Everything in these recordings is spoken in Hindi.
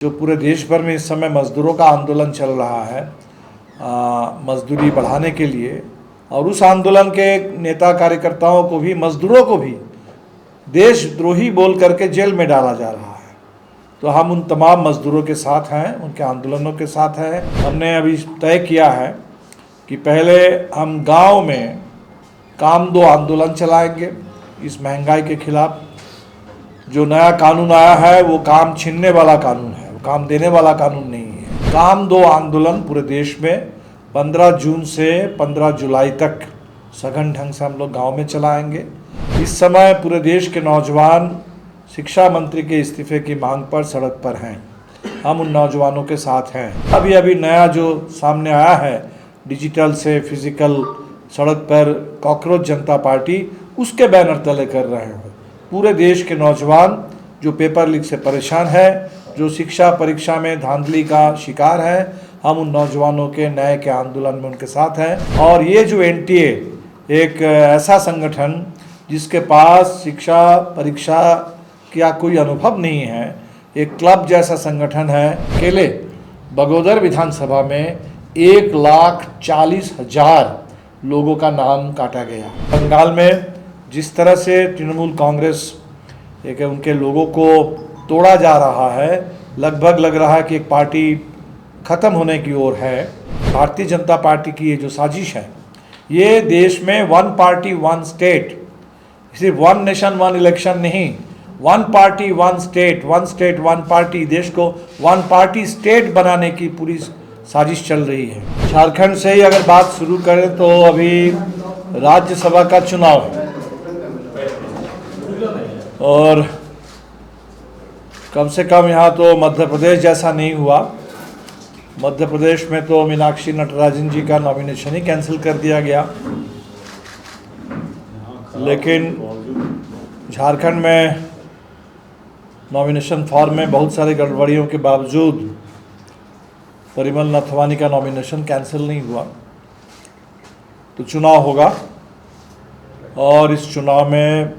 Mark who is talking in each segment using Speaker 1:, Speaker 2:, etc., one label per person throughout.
Speaker 1: जो पूरे देश भर में इस समय मज़दूरों का आंदोलन चल रहा है मजदूरी बढ़ाने के लिए, और उस आंदोलन के नेता कार्यकर्ताओं को भी, मजदूरों को भी देशद्रोही बोल करके जेल में डाला जा रहा है। तो हम उन तमाम मजदूरों के साथ हैं, उनके आंदोलनों के साथ हैं। हमने अभी तय किया है कि पहले हम गांव में काम दो आंदोलन चलाएंगे इस महंगाई के खिलाफ। जो नया कानून आया है वो काम छीनने वाला कानून है, वो काम देने वाला कानून नहीं है। काम दो आंदोलन पूरे देश में 15 जून से 15 जुलाई तक सघन ढंग से हम लोग गांव में चलाएंगे। इस समय पूरे देश के नौजवान शिक्षा मंत्री के इस्तीफे की मांग पर सड़क पर हैं। हम उन नौजवानों के साथ हैं। अभी नया जो सामने आया है डिजिटल से फिजिकल, सड़क पर कॉकरोच जनता पार्टी उसके बैनर तले कर रहे हैं। पूरे देश के नौजवान जो पेपर लीक से परेशान है, जो शिक्षा परीक्षा में धांधली का शिकार है, हम उन नौजवानों के न्याय के आंदोलन में उनके साथ हैं। और ये जो एनटीए एक ऐसा संगठन जिसके पास शिक्षा परीक्षा का कोई अनुभव नहीं है, एक क्लब जैसा संगठन है। अकेले बगोदर विधानसभा में 1,40,000 लोगों का नाम काटा गया। बंगाल में जिस तरह से तृणमूल कांग्रेस एक उनके लोगों को तोड़ा जा रहा है, लगभग लग रहा है कि एक पार्टी ख़त्म होने की ओर है। भारतीय जनता पार्टी की ये जो साजिश है, ये देश में वन पार्टी वन स्टेट, सिर्फ वन नेशन वन इलेक्शन नहीं, one party one state one party, देश को वन पार्टी स्टेट बनाने की पूरी साजिश चल रही है। झारखंड से ही अगर बात शुरू करें तो अभी राज्यसभा का चुनाव है और कम से कम यहाँ तो मध्य प्रदेश जैसा नहीं हुआ। मध्य प्रदेश में तो मीनाक्षी नटराजन जी का नॉमिनेशन ही कैंसिल कर दिया गया, लेकिन झारखंड में नॉमिनेशन फॉर्म में बहुत सारे गड़बड़ियों के बावजूद परिमल नथवानी का नॉमिनेशन कैंसिल नहीं हुआ। तो चुनाव होगा और इस चुनाव में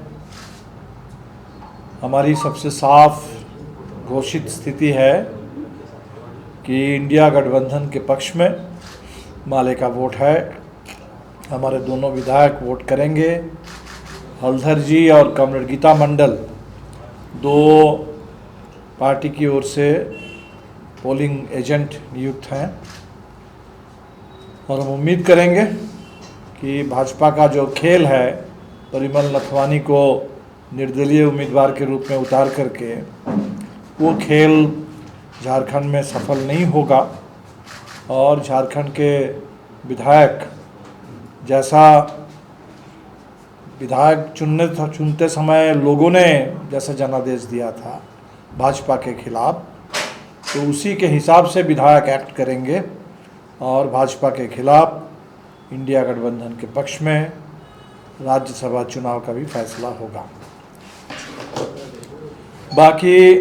Speaker 1: हमारी सबसे साफ घोषित स्थिति है कि इंडिया गठबंधन के पक्ष में माले का वोट है। हमारे दोनों विधायक वोट करेंगे। हलधर जी और कमरेड गीता मंडल दो पार्टी की ओर से पोलिंग एजेंट नियुक्त हैं और हम उम्मीद करेंगे कि भाजपा का जो खेल है परिमल नथवानी को निर्दलीय उम्मीदवार के रूप में उतार करके, वो खेल झारखंड में सफल नहीं होगा और झारखंड के विधायक जैसा विधायक चुनते समय लोगों ने जैसा जनादेश दिया था भाजपा के खिलाफ, तो उसी के हिसाब से विधायक एक्ट करेंगे और भाजपा के खिलाफ इंडिया गठबंधन के पक्ष में राज्यसभा चुनाव का भी फैसला होगा। बाकी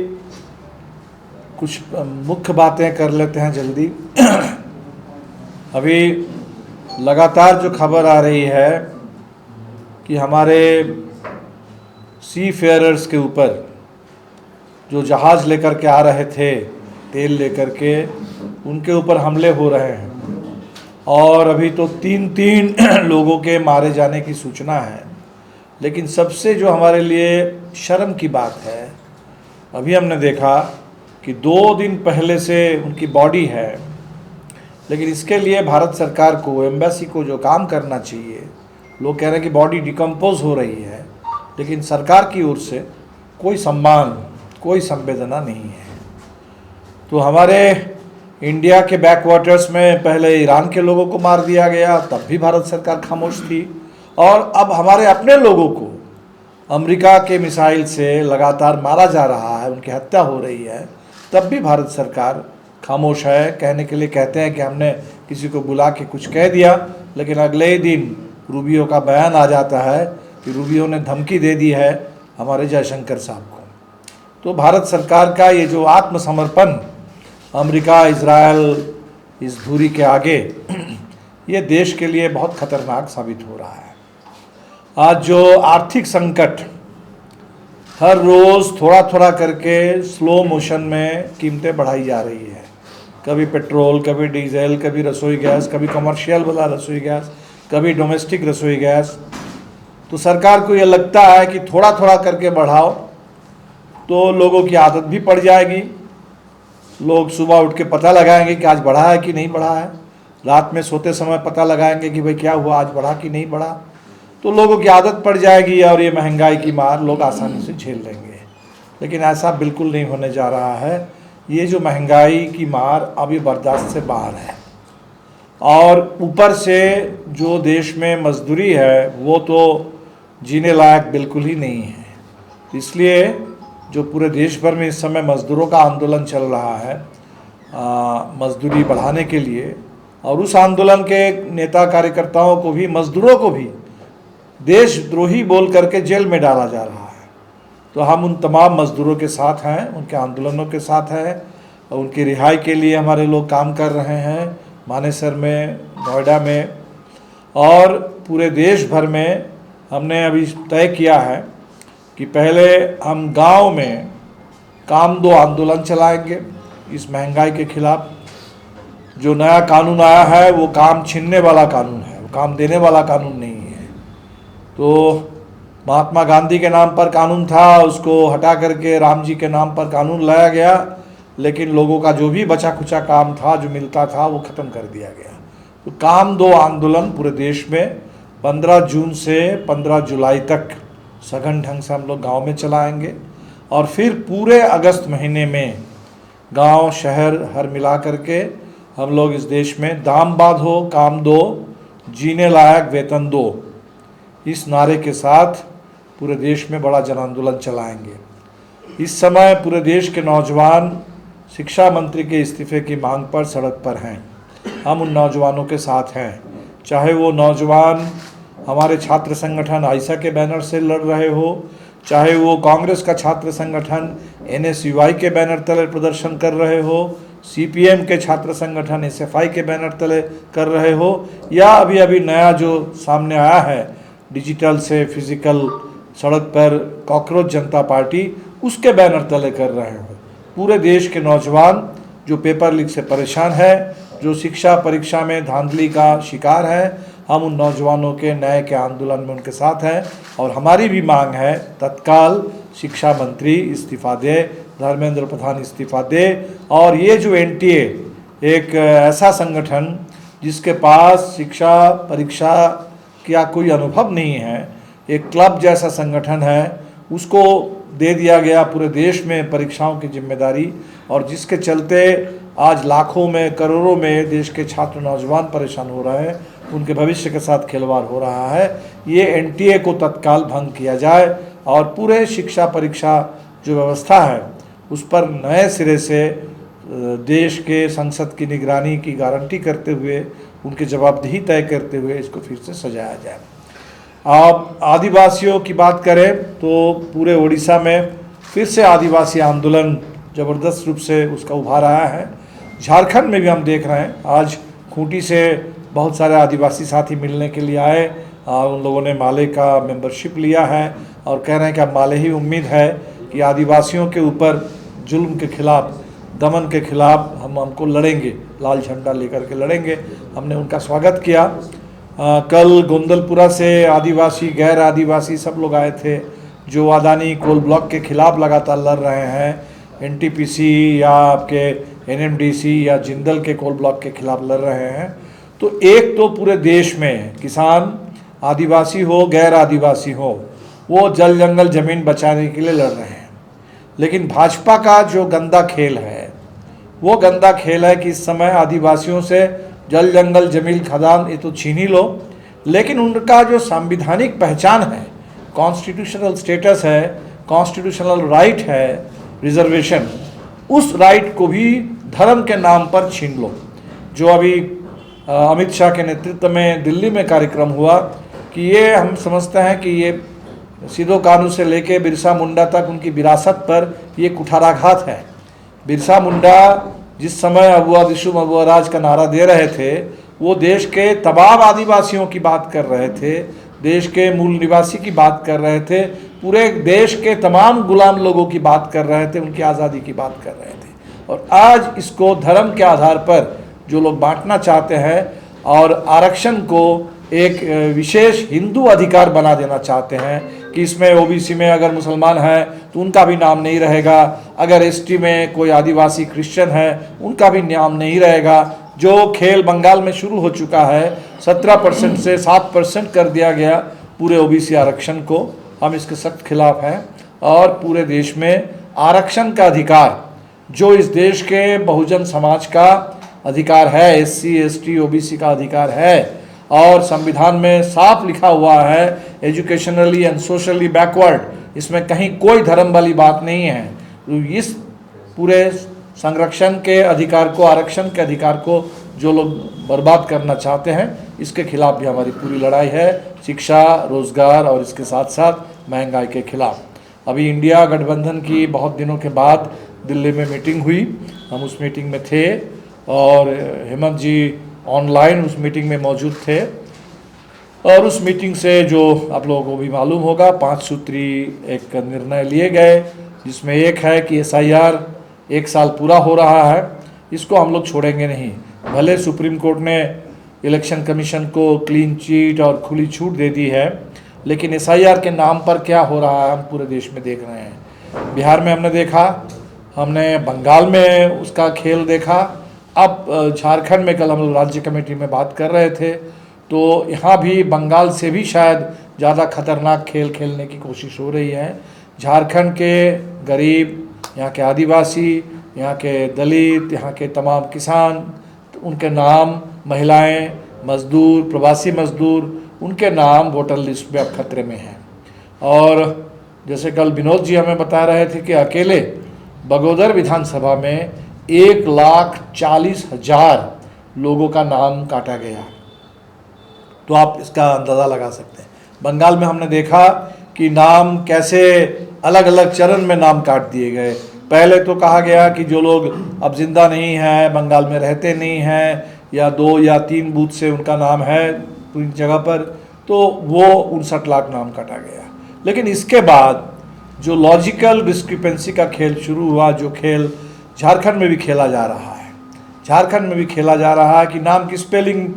Speaker 1: कुछ मुख्य बातें कर लेते हैं जल्दी। अभी लगातार जो खबर आ रही है कि हमारे सी फेयरर्स के ऊपर जो जहाज़ लेकर के आ रहे थे तेल लेकर के, उनके ऊपर हमले हो रहे हैं और अभी तो तीन लोगों के मारे जाने की सूचना है। लेकिन सबसे जो हमारे लिए शर्म की बात है, अभी हमने देखा कि 2 दिन पहले से उनकी बॉडी है, लेकिन इसके लिए भारत सरकार को, एम्बेसी को जो काम करना चाहिए, लोग कह रहे हैं कि बॉडी डिकम्पोज हो रही है, लेकिन सरकार की ओर से कोई सम्मान, कोई संवेदना नहीं है। तो हमारे इंडिया के बैकवाटर्स में पहले ईरान के लोगों को मार दिया गया, तब भी भारत सरकार खामोश थी, और अब हमारे अपने लोगों को अमेरिका के मिसाइल से लगातार मारा जा रहा है, उनकी हत्या हो रही है, तब भी भारत सरकार खामोश है। कहने के लिए कहते हैं कि हमने किसी को बुला के कुछ कह दिया, लेकिन अगले ही दिन रूबियो का बयान आ जाता है कि रूबियो ने धमकी दे दी है हमारे जयशंकर साहब को। तो भारत सरकार का ये जो आत्मसमर्पण अमेरिका इजराइल इस दूरी के आगे, ये देश के लिए बहुत खतरनाक साबित हो रहा है। आज जो आर्थिक संकट हर रोज़ थोड़ा थोड़ा करके स्लो मोशन में कीमतें बढ़ाई जा रही है। कभी पेट्रोल, कभी डीजल, कभी रसोई गैस, कभी कमर्शियल वाला रसोई गैस, कभी डोमेस्टिक रसोई गैस। तो सरकार को ये लगता है कि थोड़ा थोड़ा करके बढ़ाओ तो लोगों की आदत भी पड़ जाएगी। लोग सुबह उठ के पता लगाएंगे कि आज बढ़ा है कि नहीं बढ़ा है, रात में सोते समय पता लगाएंगे कि भाई क्या हुआ, आज बढ़ा कि नहीं बढ़ा। तो लोगों की आदत पड़ जाएगी और ये महंगाई की मार लोग आसानी से झेल लेंगे। लेकिन ऐसा बिल्कुल नहीं होने जा रहा है। ये जो महंगाई की मार अभी बर्दाश्त से बाहर है, और ऊपर से जो देश में मजदूरी है वो तो जीने लायक बिल्कुल ही नहीं है। इसलिए जो पूरे देश भर में इस समय मज़दूरों का आंदोलन चल रहा है मजदूरी बढ़ाने के लिए, और उस आंदोलन के नेता कार्यकर्ताओं को भी, मजदूरों को भी देशद्रोही बोल करके जेल में डाला जा रहा है। तो हम उन तमाम मजदूरों के साथ हैं, उनके आंदोलनों के साथ हैं, और उनकी रिहाई के लिए हमारे लोग काम कर रहे हैं मानेसर में, नोएडा में, और पूरे देश भर में। हमने अभी तय किया है कि पहले हम गांव में काम दो आंदोलन चलाएंगे इस महंगाई के खिलाफ। जो नया कानून आया है वो काम छीनने वाला कानून है, वो काम देने वाला कानून नहीं है। तो महात्मा गांधी के नाम पर कानून था, उसको हटा करके राम जी के नाम पर कानून लाया गया, लेकिन लोगों का जो भी बचा खुचा काम था, जो मिलता था, वो ख़त्म कर दिया गया। तो काम दो आंदोलन पूरे देश में 15 जून से 15 जुलाई तक सघन ढंग से हम लोग गांव में चलाएंगे, और फिर पूरे अगस्त महीने में गांव शहर हर मिला करके हम लोग इस देश में दाम बांधो, काम दो, जीने लायक वेतन दो, इस नारे के साथ पूरे देश में बड़ा जन आंदोलन चलाएंगे। इस समय पूरे देश के नौजवान शिक्षा मंत्री के इस्तीफे की मांग पर सड़क पर हैं। हम उन नौजवानों के साथ हैं, चाहे वो नौजवान हमारे छात्र संगठन आइसा के बैनर से लड़ रहे हो, चाहे वो कांग्रेस का छात्र संगठन NSUI के बैनर तले प्रदर्शन कर रहे हो, CPM के छात्र संगठन SFI के बैनर तले कर रहे हो, या अभी अभी नया जो सामने आया है डिजिटल से फिजिकल सड़क पर कॉकरोच जनता पार्टी, उसके बैनर तले कर रहे हो। पूरे देश के नौजवान जो पेपर लीक से परेशान है, जो शिक्षा परीक्षा में धांधली का शिकार है, हम उन नौजवानों के न्याय के आंदोलन में उनके साथ हैं। और हमारी भी मांग है तत्काल शिक्षा मंत्री इस्तीफा दे, धर्मेंद्र प्रधान इस्तीफा दे। और ये जो NTA एक ऐसा संगठन जिसके पास शिक्षा परीक्षा का कोई अनुभव नहीं है, एक क्लब जैसा संगठन है, उसको दे दिया गया पूरे देश में परीक्षाओं की जिम्मेदारी, और जिसके चलते आज लाखों में करोड़ों में देश के छात्र नौजवान परेशान हो रहे हैं, उनके भविष्य के साथ खिलवाड़ हो रहा है। ये NTA को तत्काल भंग किया जाए, और पूरे शिक्षा परीक्षा जो व्यवस्था है उस पर नए सिरे से देश के संसद की निगरानी की गारंटी करते हुए, उनकी जवाबदेही तय करते हुए इसको फिर से सजाया जाए। आप आदिवासियों की बात करें तो पूरे उड़ीसा में फिर से आदिवासी आंदोलन ज़बरदस्त रूप से उसका उभार आया है। झारखंड में भी हम देख रहे हैं, आज खूंटी से बहुत सारे आदिवासी साथी मिलने के लिए आए, और उन लोगों ने माले का मेंबरशिप लिया है और कह रहे हैं कि अब माले ही उम्मीद है कि आदिवासियों के ऊपर जुल्म के खिलाफ, दमन के खिलाफ हमको लड़ेंगे, लाल झंडा लेकर के लड़ेंगे। हमने उनका स्वागत किया। कल गोंदलपुरा से आदिवासी, गैर आदिवासी सब लोग आए थे, जो अदानी कोल ब्लॉक के खिलाफ लगातार लड़ रहे हैं, NTPC या आपके NMDC या जिंदल के कोल ब्लॉक के खिलाफ लड़ रहे हैं। तो एक तो पूरे देश में किसान, आदिवासी हो गैर आदिवासी हो, वो जल जंगल ज़मीन बचाने के लिए लड़ रहे हैं। लेकिन भाजपा का जो गंदा खेल है, वो गंदा खेल है कि इस समय आदिवासियों से जल जंगल जमीन खदान ये तो छीन ही लो, लेकिन उनका जो संवैधानिक पहचान है, कॉन्स्टिट्यूशनल स्टेटस है, कॉन्स्टिट्यूशनल राइट है रिजर्वेशन, उस राइट को भी धर्म के नाम पर छीन लो। जो अभी अमित शाह के नेतृत्व में दिल्ली में कार्यक्रम हुआ कि ये हम समझते हैं कि ये सिद्धो कान्हू से लेके बिरसा मुंडा तक उनकी विरासत पर ये कुठाराघात है। बिरसा मुंडा जिस समय अबुआ दिशुम अबुआ राज का नारा दे रहे थे, वो देश के तमाम आदिवासियों की बात कर रहे थे, देश के मूल निवासी की बात कर रहे थे, पूरे देश के तमाम गुलाम लोगों की बात कर रहे थे, उनकी आज़ादी की बात कर रहे थे। और आज इसको धर्म के आधार पर जो लोग बांटना चाहते हैं और आरक्षण को एक विशेष हिंदू अधिकार बना देना चाहते हैं कि इसमें ओबीसी में अगर मुसलमान है तो उनका भी नाम नहीं रहेगा, अगर एसटी में कोई आदिवासी क्रिश्चियन है उनका भी नाम नहीं रहेगा। जो खेल बंगाल में शुरू हो चुका है, 17% से 7% कर दिया गया पूरे ओबीसी आरक्षण को, हम इसके सख्त खिलाफ हैं। और पूरे देश में आरक्षण का अधिकार जो इस देश के बहुजन समाज का अधिकार है, एससी एसटी ओबीसी का अधिकार है, और संविधान में साफ लिखा हुआ है एजुकेशनली एंड सोशली बैकवर्ड, इसमें कहीं कोई धर्म वाली बात नहीं है। तो इस पूरे संरक्षण के अधिकार को, आरक्षण के अधिकार को जो लोग बर्बाद करना चाहते हैं, इसके खिलाफ भी हमारी पूरी लड़ाई है, शिक्षा, रोजगार और इसके साथ साथ महंगाई के खिलाफ। अभी इंडिया गठबंधन की बहुत दिनों के बाद दिल्ली में मीटिंग हुई, हम उस मीटिंग में थे और हेमंत जी ऑनलाइन उस मीटिंग में मौजूद थे। और उस मीटिंग से जो आप लोगों को भी मालूम होगा, 5 सूत्री एक निर्णय लिए गए, जिसमें एक है कि SIR 1 साल पूरा हो रहा है, इसको हम लोग छोड़ेंगे नहीं। भले सुप्रीम कोर्ट ने इलेक्शन कमीशन को क्लीन चिट और खुली छूट दे दी है, लेकिन SIR के नाम पर क्या हो रहा है हम पूरे देश में देख रहे हैं। बिहार में हमने देखा, हमने बंगाल में उसका खेल देखा, अब झारखंड में कल हम लोग राज्य कमेटी में बात कर रहे थे, तो यहाँ भी बंगाल से भी शायद ज़्यादा खतरनाक खेल खेलने की कोशिश हो रही है। झारखंड के गरीब, यहाँ के आदिवासी, यहाँ के दलित, यहाँ के तमाम किसान, तो उनके नाम, महिलाएं, मजदूर, प्रवासी मजदूर, उनके नाम वोटर लिस्ट में अब खतरे में हैं। और जैसे कल विनोद जी हमें बता रहे थे कि अकेले बगोदर विधानसभा में 1,40,000 लोगों का नाम काटा गया, तो आप इसका अंदाज़ा लगा सकते हैं। बंगाल में हमने देखा कि नाम कैसे अलग अलग चरण में नाम काट दिए गए। पहले तो कहा गया कि जो लोग अब जिंदा नहीं हैं, बंगाल में रहते नहीं हैं, या 2 या 3 बूथ से उनका नाम है पूरी जगह पर, तो वो 59 लाख नाम काटा गया। लेकिन इसके बाद जो लॉजिकल डिस्क्रिपेंसी का खेल शुरू हुआ, जो खेल झारखंड में भी खेला जा रहा है, झारखंड में भी खेला जा रहा है कि नाम की स्पेलिंग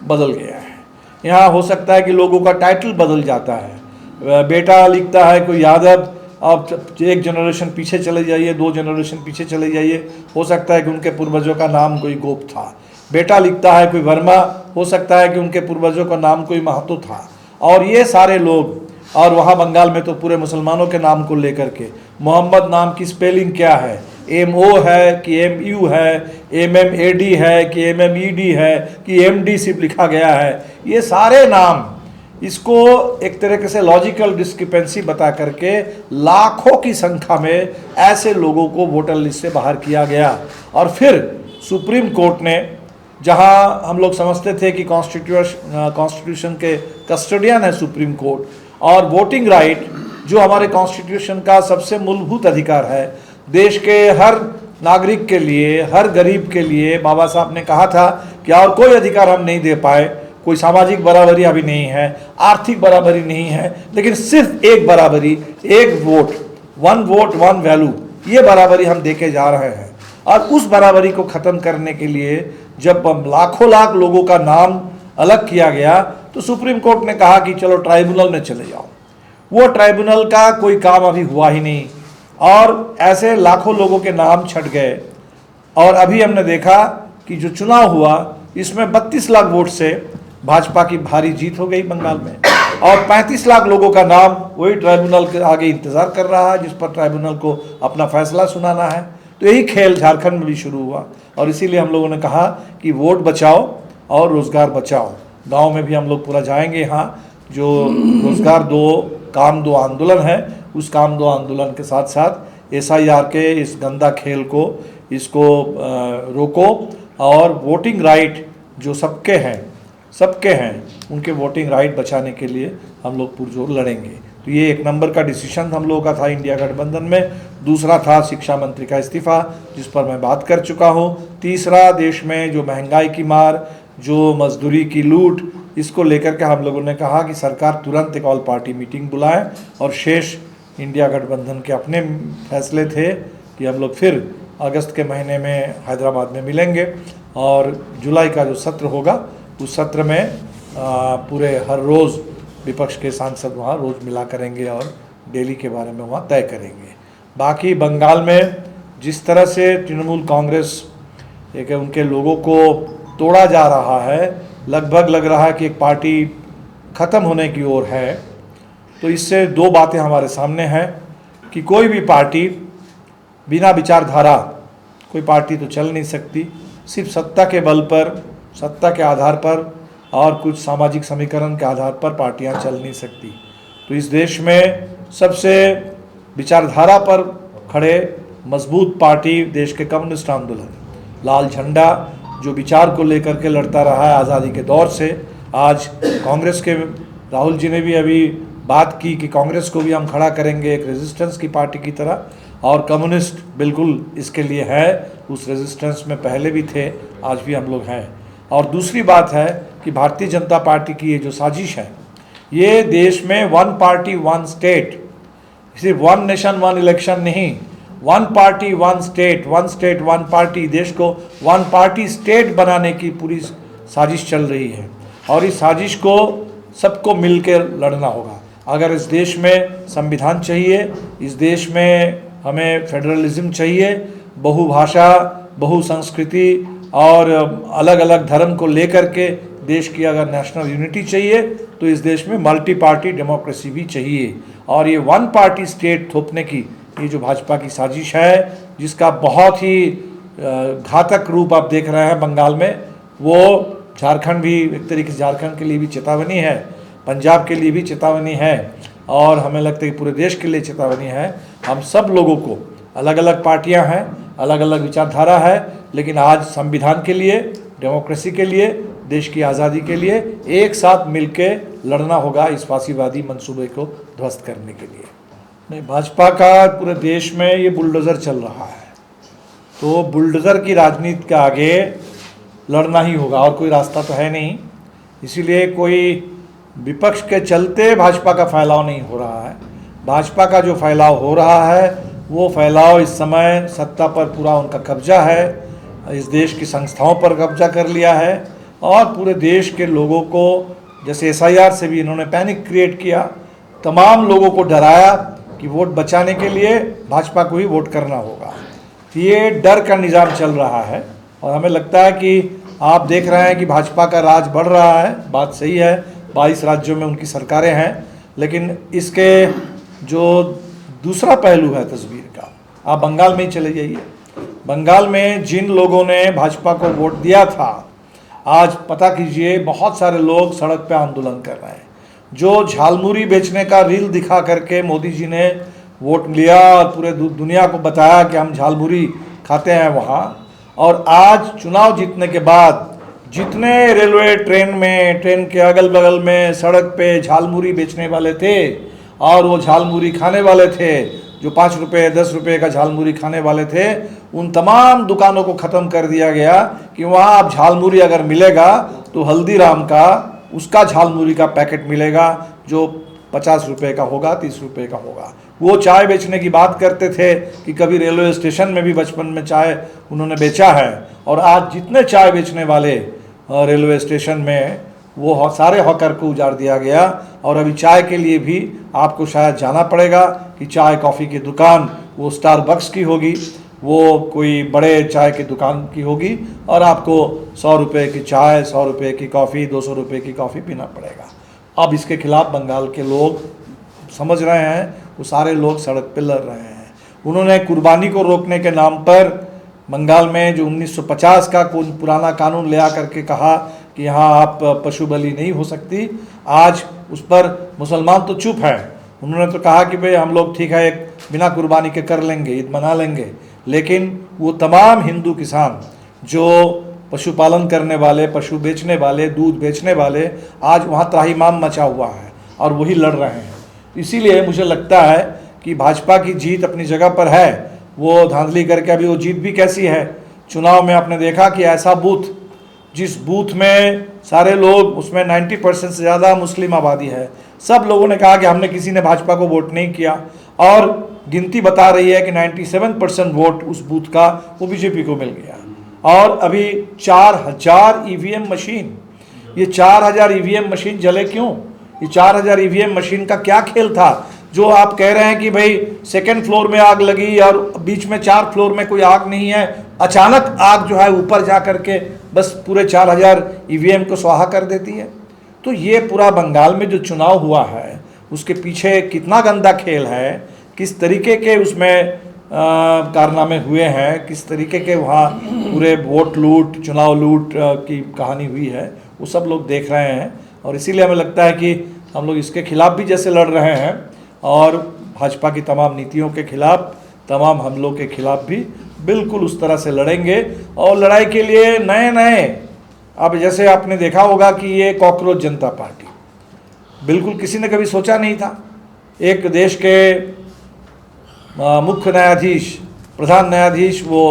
Speaker 1: बदल गया है। यहाँ हो सकता है कि लोगों का टाइटल बदल जाता है, बेटा लिखता है कोई यादव, अब 1 जनरेशन पीछे चले जाइए, 2 जनरेशन पीछे चले जाइए, हो सकता है कि उनके पूर्वजों का नाम कोई गोप था। बेटा लिखता है कोई वर्मा, हो सकता है कि उनके पूर्वजों का नाम कोई महतो था। और ये सारे लोग, और वहाँ बंगाल में तो पूरे मुसलमानों के नाम को लेकर के मोहम्मद नाम की स्पेलिंग क्या है, MO है कि MU है, MMAD है कि MMED है कि MD सिर्फ लिखा गया है, ये सारे नाम, इसको एक तरीके से लॉजिकल डिस्क्रिपेंसी बता करके लाखों की संख्या में ऐसे लोगों को वोटर लिस्ट से बाहर किया गया। और फिर सुप्रीम कोर्ट ने, जहां हम लोग समझते थे कि कॉन्स्टिट्यूशन के कस्टोडियन है सुप्रीम कोर्ट, और वोटिंग राइट जो हमारे कॉन्स्टिट्यूशन का सबसे मूलभूत अधिकार है, देश के हर नागरिक के लिए, हर गरीब के लिए बाबा साहब ने कहा था कि और कोई अधिकार हम नहीं दे पाए, कोई सामाजिक बराबरी अभी नहीं है, आर्थिक बराबरी नहीं है, लेकिन सिर्फ एक बराबरी, एक वोट, 1 वोट 1 वैल्यू, ये बराबरी हम देके जा रहे हैं। और उस बराबरी को ख़त्म करने के लिए जब लाखों लाख लोगों का नाम अलग किया गया, तो सुप्रीम कोर्ट ने कहा कि चलो ट्राइब्यूनल में चले जाओ। वो ट्राइब्यूनल का कोई काम अभी हुआ ही नहीं, और ऐसे लाखों लोगों के नाम छट गए। और अभी हमने देखा कि जो चुनाव हुआ, इसमें 32 लाख वोट से भाजपा की भारी जीत हो गई बंगाल में, और 35 लाख लोगों का नाम वही ट्राइब्यूनल के आगे इंतजार कर रहा है, जिस पर ट्राइब्यूनल को अपना फैसला सुनाना है। तो यही खेल झारखंड में भी शुरू हुआ, और इसीलिए हम लोगों ने कहा कि वोट बचाओ और रोजगार बचाओ। गांव में भी हम लोग पूरा जाएंगे। यहाँ जो रोजगार 2 काम 2 आंदोलन है, उस काम 2 आंदोलन के साथ साथ SIR के इस गंदा खेल को, इसको रोको, और वोटिंग राइट जो सबके हैं उनके वोटिंग राइट बचाने के लिए हम लोग पुरजोर लड़ेंगे। तो ये 1 नंबर का डिसीजन हम लोगों का था इंडिया गठबंधन में। दूसरा था शिक्षा मंत्री का इस्तीफा, जिस पर मैं बात कर चुका हूँ। तीसरा, देश में जो महंगाई की मार, जो मजदूरी की लूट, इसको लेकर के हम लोगों ने कहा कि सरकार तुरंत एक ऑल पार्टी मीटिंग बुलाए और शेष इंडिया गठबंधन के अपने फैसले थे कि हम लोग फिर अगस्त के महीने में हैदराबाद में मिलेंगे और जुलाई का जो सत्र होगा उस सत्र में पूरे हर रोज़ विपक्ष के सांसद वहाँ रोज़ मिला करेंगे और दिल्ली के बारे में वहाँ तय करेंगे। बाकी बंगाल में जिस तरह से तृणमूल कांग्रेस एक उनके लोगों को तोड़ा जा रहा है, लगभग लग रहा है कि एक पार्टी ख़त्म होने की ओर है। तो इससे दो बातें हमारे सामने हैं कि कोई भी पार्टी बिना विचारधारा कोई पार्टी तो चल नहीं सकती। सिर्फ सत्ता के बल पर, सत्ता के आधार पर और कुछ सामाजिक समीकरण के आधार पर पार्टियां चल नहीं सकती। तो इस देश में सबसे विचारधारा पर खड़े मजबूत पार्टी देश के कम्युनिस्ट आंदोलन, लाल झंडा जो विचार को लेकर के लड़ता रहा है आज़ादी के दौर से। आज कांग्रेस के राहुल जी ने भी अभी बात की कि कांग्रेस को भी हम खड़ा करेंगे एक रेजिस्टेंस की पार्टी की तरह, और कम्युनिस्ट बिल्कुल इसके लिए है, उस रेजिस्टेंस में पहले भी थे, आज भी हम लोग हैं। और दूसरी बात है कि भारतीय जनता पार्टी की ये जो साजिश है, ये देश में वन पार्टी वन स्टेट, सिर्फ वन नेशन वन इलेक्शन नहीं, one party one state one party, देश को वन पार्टी स्टेट बनाने की पूरी साजिश चल रही है। और इस साजिश को सबको मिलकर लड़ना होगा। अगर इस देश में संविधान चाहिए, इस देश में हमें फेडरलिज्म चाहिए, बहुभाषा बहुसंस्कृति और अलग अलग धर्म को लेकर के देश की अगर नेशनल यूनिटी चाहिए, तो इस देश में मल्टी पार्टी डेमोक्रेसी भी चाहिए। और ये वन पार्टी स्टेट थोपने की ये जो भाजपा की साजिश है, जिसका बहुत ही घातक रूप आप देख रहे हैं बंगाल में, वो झारखंड भी एक तरीके से झारखंड के लिए भी चेतावनी है, पंजाब के लिए भी चेतावनी है, और हमें लगता है कि पूरे देश के लिए चेतावनी है। हम सब लोगों को, अलग अलग पार्टियां हैं, अलग अलग विचारधारा है, लेकिन आज संविधान के लिए, डेमोक्रेसी के लिए, देश की आज़ादी के लिए एक साथ मिलके लड़ना होगा इस फासीवादी मंसूबे को ध्वस्त करने के लिए। नहीं, भाजपा का पूरे देश में ये बुलडोज़र चल रहा है, तो बुलडोज़र की राजनीति के आगे लड़ना ही होगा, और कोई रास्ता तो है नहीं। इसीलिए कोई विपक्ष के चलते भाजपा का फैलाव नहीं हो रहा है। भाजपा का जो फैलाव हो रहा है वो फैलाव इस समय सत्ता पर पूरा उनका कब्जा है, इस देश की संस्थाओं पर कब्जा कर लिया है, और पूरे देश के लोगों को, जैसे SIR से भी इन्होंने पैनिक क्रिएट किया, तमाम लोगों को डराया कि वोट बचाने के लिए भाजपा को ही वोट करना होगा। ये डर का निज़ाम चल रहा है, और हमें लगता है कि आप देख रहे हैं कि भाजपा का राज बढ़ रहा है, बात सही है, 22 राज्यों में उनकी सरकारें हैं, लेकिन इसके जो दूसरा पहलू है तस्वीर का, आप बंगाल में ही चले जाइए। बंगाल में जिन लोगों ने भाजपा को वोट दिया था, आज पता कीजिए बहुत सारे लोग सड़क पे आंदोलन कर रहे हैं। जो झालमुरी बेचने का रील दिखा करके मोदी जी ने वोट लिया और पूरे दुनिया को बताया कि हम झालमुरी खाते हैं वहाँ, और आज चुनाव जीतने के बाद जितने रेलवे ट्रेन के अगल बगल में सड़क पे झालमुरी बेचने वाले थे और वो झालमुरी खाने वाले थे, जो 5 रुपये 10 रुपये का झालमुरी खाने वाले थे, उन तमाम दुकानों को ख़त्म कर दिया गया कि वहाँ अब झालमुरी अगर मिलेगा तो हल्दीराम का उसका झालमुरी का पैकेट मिलेगा जो 50 रुपये का होगा, 30 रुपये का होगा। वो चाय बेचने की बात करते थे कि कभी रेलवे स्टेशन में भी बचपन में चाय उन्होंने बेचा है, और आज जितने चाय बेचने वाले रेलवे स्टेशन में, वो सारे हॉकर को उजाड़ दिया गया। और अभी चाय के लिए भी आपको शायद जाना पड़ेगा कि चाय कॉफ़ी की दुकान वो स्टारबक्स की होगी, वो कोई बड़े चाय की दुकान की होगी, और आपको 100 रुपये की चाय, 100 रुपये की कॉफ़ी, 200 रुपये की कॉफ़ी पीना पड़ेगा। अब इसके खिलाफ बंगाल के लोग समझ रहे हैं, वो सारे लोग सड़क पर लड़ रहे हैं। उन्होंने कुर्बानी को रोकने के नाम पर बंगाल में जो 1950 का पुराना कानून ले आ करके कहा कि यहाँ आप पशु बलि नहीं हो सकती, आज उस पर मुसलमान तो चुप हैं। उन्होंने तो कहा कि भाई हम लोग ठीक है एक बिना कुर्बानी के कर लेंगे, ईद मना लेंगे, लेकिन वो तमाम हिंदू किसान जो पशुपालन करने वाले, पशु बेचने वाले, दूध बेचने वाले, आज वहाँ त्राहिमाम मचा हुआ है और वही लड़ रहे हैं। इसीलिए मुझे लगता है कि भाजपा की जीत अपनी जगह पर है। वो धांधली करके अभी वो जीत भी कैसी है, चुनाव में आपने देखा कि ऐसा बूथ, जिस बूथ में सारे लोग, उसमें 90% से ज़्यादा मुस्लिम आबादी है, सब लोगों ने कहा कि हमने किसी ने भाजपा को वोट नहीं किया, और गिनती बता रही है कि 97% वोट उस बूथ का वो बीजेपी को मिल गया। और अभी 4000 ईवीएम मशीन, ये 4000 ईवीएम मशीन जले क्यों? ये 4000 ईवीएम मशीन का क्या खेल था? जो आप कह रहे हैं कि भाई सेकंड फ्लोर में आग लगी और बीच में 4 फ्लोर में कोई आग नहीं है, अचानक आग जो है ऊपर जा करके बस पूरे 4000 ईवीएम को स्वाहा कर देती है। तो ये पूरा बंगाल में जो चुनाव हुआ है उसके पीछे कितना गंदा खेल है, किस तरीके के उसमें कारनामे हुए हैं, किस तरीके के वहाँ पूरे वोट लूट, चुनाव लूट की कहानी हुई है, वो सब लोग देख रहे हैं। और इसीलिए हमें लगता है कि हम लोग इसके खिलाफ भी जैसे लड़ रहे हैं और भाजपा की तमाम नीतियों के खिलाफ, तमाम हमलों के खिलाफ भी बिल्कुल उस तरह से लड़ेंगे। और लड़ाई के लिए नए नए, अब जैसे आपने देखा होगा कि ये कॉकरोच जनता पार्टी, बिल्कुल किसी ने कभी सोचा नहीं था। एक देश के मुख्य न्यायाधीश, प्रधान न्यायाधीश वो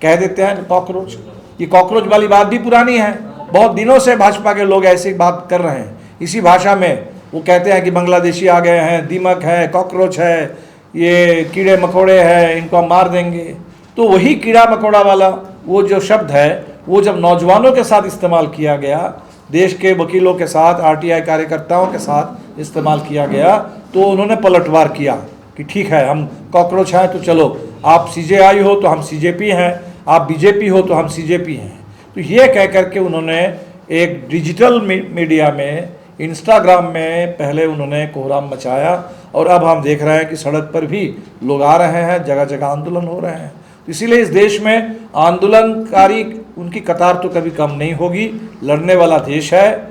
Speaker 1: कह देते हैं कॉकरोच। ये कॉकरोच वाली बात भी पुरानी है, बहुत दिनों से भाजपा के लोग ऐसी बात कर रहे हैं। इसी भाषा में वो कहते हैं कि बांग्लादेशी आ गए हैं, दीमक है, कॉकरोच है, ये कीड़े मकोड़े हैं, इनको हम मार देंगे। तो वही कीड़ा मकोड़ा वाला वो जो शब्द है वो जब नौजवानों के साथ इस्तेमाल किया गया, देश के वकीलों के साथ, आरटीआई कार्यकर्ताओं के साथ इस्तेमाल किया गया, तो उन्होंने पलटवार किया कि ठीक है, हम कॉकरोच हैं तो चलो, आप सीजेआई हो तो हम सीजेपी हैं, आप बीजेपी हो तो हम सीजेपी हैं। तो ये कह करके उन्होंने एक डिजिटल मीडिया में, इंस्टाग्राम में पहले उन्होंने कोहराम मचाया और अब हम देख रहे हैं कि सड़क पर भी लोग आ रहे हैं, जगह जगह आंदोलन हो रहे हैं। तो इसीलिए इस देश में आंदोलनकारी उनकी कतार तो कभी कम नहीं होगी। लड़ने वाला देश है,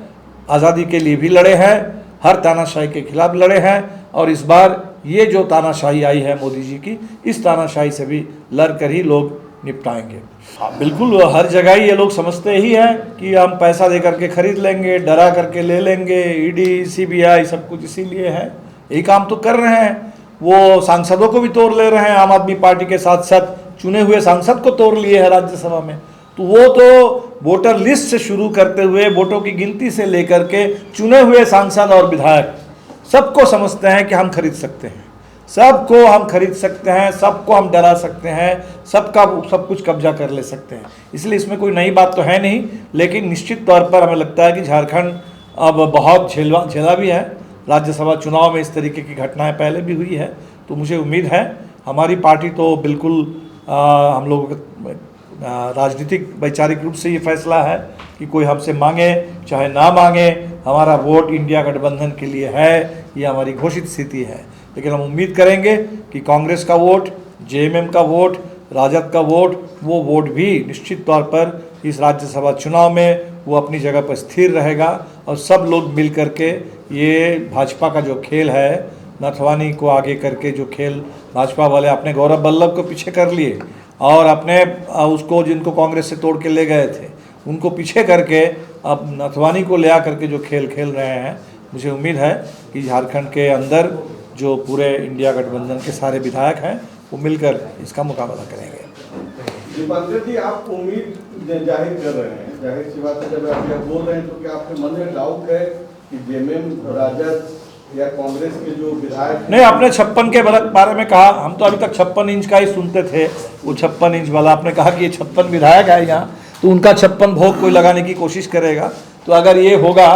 Speaker 1: आज़ादी के लिए भी लड़े हैं, हर तानाशाही के खिलाफ लड़े हैं और इस बार ये जो तानाशाही आई है मोदी जी की, इस तानाशाही से भी लड़ कर ही लोग निपटाएंगे। हाँ बिल्कुल, हर जगह ही ये लोग समझते ही हैं कि हम पैसा दे करके खरीद लेंगे, डरा करके ले लेंगे, ईडी सीबीआई सब कुछ इसीलिए है, यही काम तो कर रहे हैं। वो सांसदों को भी तोड़ ले रहे हैं, आम आदमी पार्टी के साथ साथ चुने हुए सांसद को तोड़ लिए हैं राज्यसभा में। तो वो तो वोटर लिस्ट से शुरू करते हुए वोटों की गिनती से लेकर के चुने हुए सांसद और विधायक सबको समझते हैं कि हम खरीद सकते हैं, सबको हम खरीद सकते हैं, सबको हम डरा सकते हैं, सबका सब कुछ कब्जा कर ले सकते हैं। इसलिए इसमें कोई नई बात तो है नहीं, लेकिन निश्चित तौर पर हमें लगता है कि झारखंड अब बहुत झेला भी है। राज्यसभा चुनाव में इस तरीके की घटनाएं पहले भी हुई है, तो मुझे उम्मीद है हमारी पार्टी तो बिल्कुल हम लोगों का राजनीतिक वैचारिक रूप से ये फैसला है कि कोई हमसे मांगे चाहे ना मांगे, हमारा वोट इंडिया गठबंधन के लिए है, ये हमारी घोषित स्थिति है। लेकिन हम उम्मीद करेंगे कि कांग्रेस का वोट, जेएमएम का वोट, राजद का वोट, वो वोट भी निश्चित तौर पर इस राज्यसभा चुनाव में वो अपनी जगह पर स्थिर रहेगा और सब लोग मिल करके ये भाजपा का जो खेल है, नथवानी को आगे करके जो खेल भाजपा वाले अपने गौरव वल्लभ को पीछे कर लिए और अपने उसको जिनको कांग्रेस से तोड़ के ले गए थे उनको पीछे करके अब नथवानी को ले आ करके जो खेल खेल रहे हैं, मुझे उम्मीद है कि झारखंड के अंदर जो पूरे इंडिया गठबंधन के सारे विधायक हैं वो मिलकर इसका मुकाबला करेंगे।
Speaker 2: दीपांकर जी, आप उम्मीद जाहिर कर रहे हैं, जाहिर सी बात है, जब आप बोल रहे हैं तो क्या आपके मन में डाउट है कि जेएमएम, राजद या कांग्रेस के जो विधायक?
Speaker 1: नहीं, आपने 56 के बारे में कहा, हम तो अभी तक 56 इंच का ही सुनते थे। वो 56 इंच वाला आपने कहा कि ये 56 विधायक है यहाँ, तो उनका 56 भोग कोई लगाने की कोशिश करेगा। तो अगर ये होगा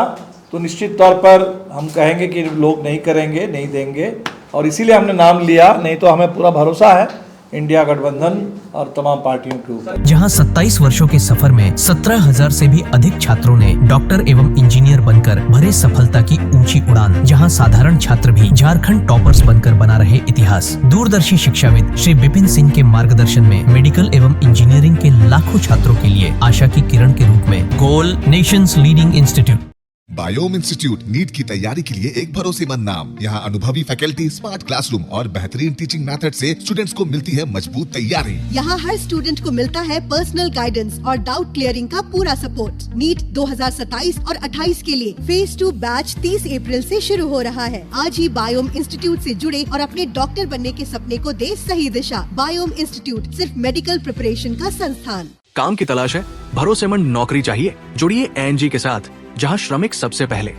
Speaker 1: तो निश्चित तौर पर हम कहेंगे कि लोग नहीं करेंगे, नहीं देंगे, और इसीलिए हमने नाम लिया। नहीं तो हमें पूरा भरोसा है इंडिया गठबंधन और तमाम पार्टियों के ऊपर।
Speaker 3: जहां 27 वर्षों के सफर में 17,000 से भी अधिक छात्रों ने डॉक्टर एवं इंजीनियर बनकर भरे सफलता की ऊंची उड़ान, जहां साधारण छात्र भी झारखंड टॉपर्स बनकर बना रहे इतिहास। दूरदर्शी शिक्षाविद श्री विपिन सिंह के मार्गदर्शन में मेडिकल एवं इंजीनियरिंग के लाखों छात्रों के लिए आशा की किरण के रूप में Goal nations leading institute.
Speaker 4: Biome institute NEET की तैयारी के लिए एक भरोसेमंद नाम। यहाँ अनुभवी फैकल्टी, स्मार्ट क्लासरूम और बेहतरीन टीचिंग मेथड से स्टूडेंट्स को मिलती है मजबूत तैयारी।
Speaker 5: यहाँ हर स्टूडेंट को मिलता है पर्सनल गाइडेंस और डाउट क्लियरिंग का पूरा सपोर्ट। नीट 2027 और 28 के लिए फेज 2 बैच 30 अप्रैल से शुरू हो रहा है। आज ही बायोम इंस्टीट्यूट से जुड़े और अपने डॉक्टर बनने के सपने को दे सही दिशा। बायोम इंस्टीट्यूट सिर्फ मेडिकल प्रिपरेशन का संस्थान।
Speaker 6: काम की तलाश है, भरोसेमंद नौकरी चाहिए, जुड़िए एएनजी के साथ, जहां श्रमिक सबसे पहले।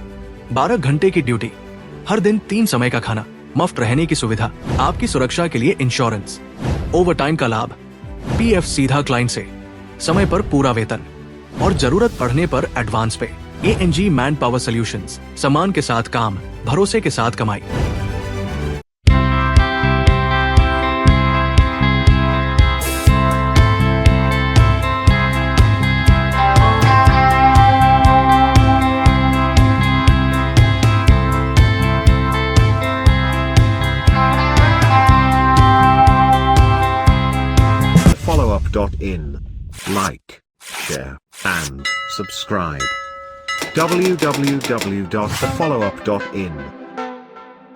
Speaker 6: 12 घंटे की ड्यूटी, हर दिन 3 समय का खाना, मुफ्त रहने की सुविधा, आपकी सुरक्षा के लिए इंश्योरेंस, ओवर टाइम का लाभ, पीएफ सीधा क्लाइंट से, समय पर पूरा वेतन और जरूरत पड़ने पर एडवांस पे। एएनजी मैन पावर सॉल्यूशंस, सम्मान के साथ काम, भरोसे के साथ कमाई।
Speaker 7: followup.in. Like, share, and subscribe. www.thefollowup.in